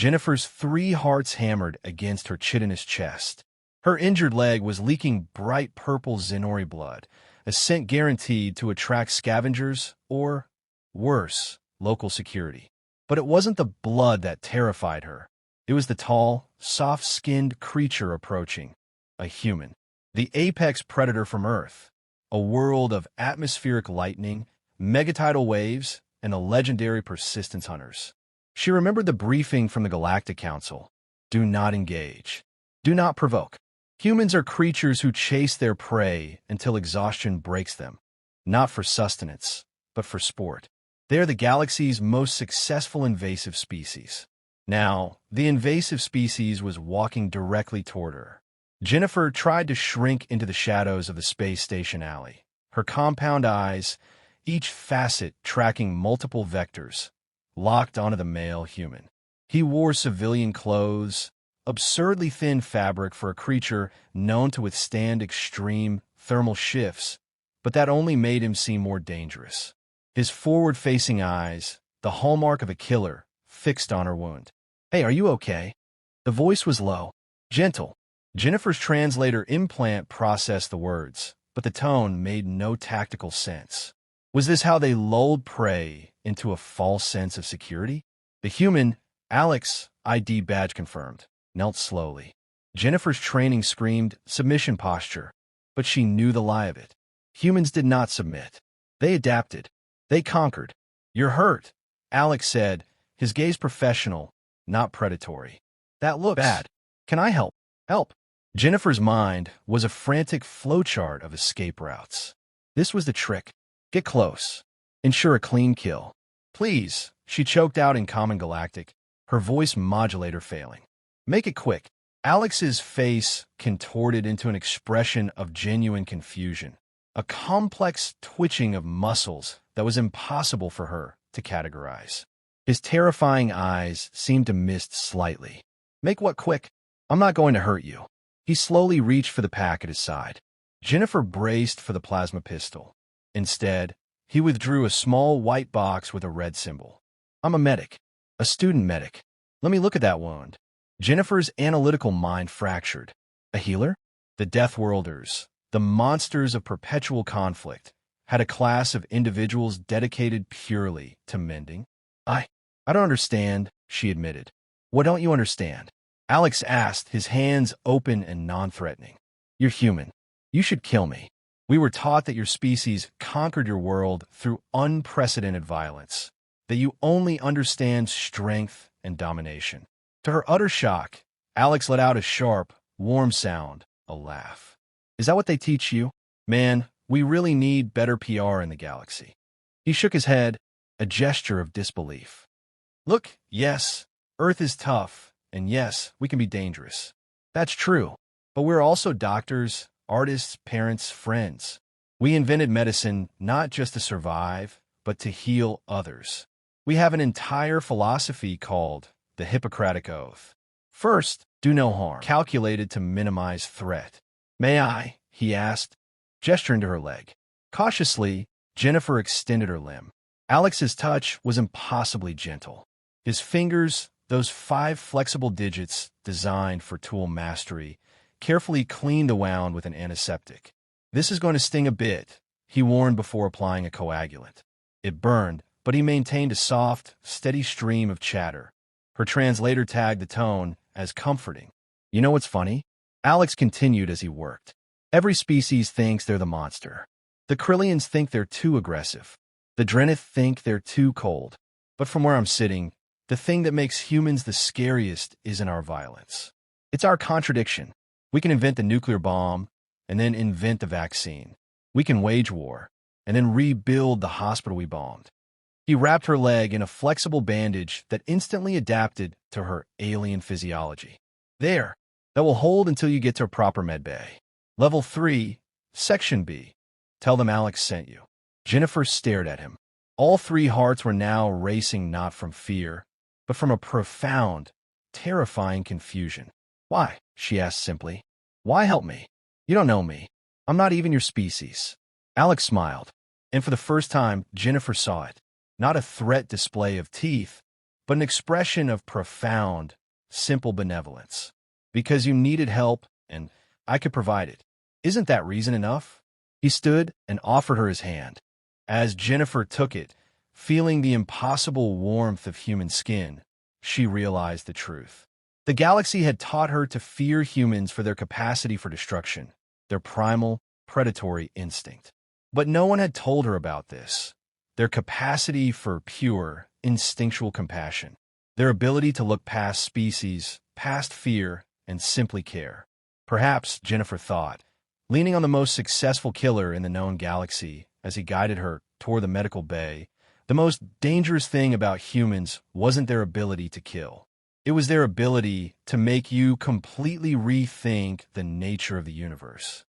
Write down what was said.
Jennifer's 3 hearts hammered against her chitinous chest. Her injured leg was leaking bright purple Zenori blood, a scent guaranteed to attract scavengers or, worse, local security. But it wasn't the blood that terrified her. It was the tall, soft-skinned creature approaching, a human. The apex predator from Earth, a world of atmospheric lightning, megatidal waves, and the legendary persistence hunters. She remembered the briefing from the Galactic Council. Do not engage. Do not provoke. Humans are creatures who chase their prey until exhaustion breaks them, not for sustenance, but for sport. They are the galaxy's most successful invasive species. Now, the invasive species was walking directly toward her. Jennifer tried to shrink into the shadows of the space station alley, her compound eyes, each facet tracking multiple vectors, locked onto the male human. He wore civilian clothes, absurdly thin fabric for a creature known to withstand extreme thermal shifts, but that only made him seem more dangerous. His forward-facing eyes, the hallmark of a killer, fixed on her wound. "Hey, are you okay?" The voice was low, gentle. Jennifer's translator implant processed the words, but the tone made no tactical sense. Was this how they lulled prey into a false sense of security? The human, Alex, ID badge confirmed, knelt slowly. Jennifer's training screamed submission posture, but she knew the lie of it. Humans did not submit. They adapted. They conquered. "You're hurt," Alex said, his gaze professional, not predatory. "That looks bad. Can I help?" "Help." Jennifer's mind was a frantic flowchart of escape routes. This was the trick. Get close. Ensure a clean kill. "Please," she choked out in Common Galactic, her voice modulator failing. "Make it quick." Alex's face contorted into an expression of genuine confusion, a complex twitching of muscles that was impossible for her to categorize. His terrifying eyes seemed to mist slightly. "Make what quick? I'm not going to hurt you." He slowly reached for the pack at his side. Jennifer braced for the plasma pistol. Instead, he withdrew a small white box with a red symbol. "I'm a medic. A student medic. Let me look at that wound." Jennifer's analytical mind fractured. A healer? The Deathworlders, the monsters of perpetual conflict, had a class of individuals dedicated purely to mending. I don't understand," she admitted. "What don't you understand?" Alex asked, his hands open and non-threatening. "You're human. You should kill me. We were taught that your species conquered your world through unprecedented violence, that you only understand strength and domination." To her utter shock, Alex let out a sharp, warm sound, a laugh. "Is that what they teach you? Man, we really need better PR in the galaxy." He shook his head, a gesture of disbelief. "Look, yes, Earth is tough, and yes, we can be dangerous. That's true, but we're also doctors, artists, parents, friends. We invented medicine not just to survive, but to heal others. We have an entire philosophy called the Hippocratic Oath. First, do no harm, calculated to minimize threat." "May I?" he asked, gesturing to her leg. Cautiously, Jennifer extended her limb. Alex's touch was impossibly gentle. His fingers, those 5 flexible digits designed for tool mastery, carefully cleaned the wound with an antiseptic. "This is going to sting a bit," he warned before applying a coagulant. It burned, but he maintained a soft, steady stream of chatter. Her translator tagged the tone as comforting. "You know what's funny?" Alex continued as he worked. "Every species thinks they're the monster. The Krillians think they're too aggressive. The Drenith think they're too cold. But from where I'm sitting, the thing that makes humans the scariest isn't our violence. It's our contradiction. We can invent the nuclear bomb and then invent the vaccine. We can wage war and then rebuild the hospital we bombed." He wrapped her leg in a flexible bandage that instantly adapted to her alien physiology. "There, that will hold until you get to a proper med bay. Level 3, Section B. Tell them Alex sent you." Jennifer stared at him. All 3 hearts were now racing not from fear, but from a profound, terrifying confusion. "Why?" she asked simply. "Why help me? You don't know me. I'm not even your species." Alex smiled, and for the first time, Jennifer saw it. Not a threat display of teeth, but an expression of profound, simple benevolence. Because you needed help, and I could provide it. Isn't that reason enough? He stood and offered her his hand. As Jennifer took it, feeling the impossible warmth of human skin, she realized the truth. The galaxy had taught her to fear humans for their capacity for destruction, their primal, predatory instinct. But no one had told her about this, their capacity for pure, instinctual compassion, their ability to look past species, past fear, and simply care. Perhaps, Jennifer thought, leaning on the most successful killer in the known galaxy as he guided her toward the medical bay, the most dangerous thing about humans wasn't their ability to kill. It was their ability to make you completely rethink the nature of the universe.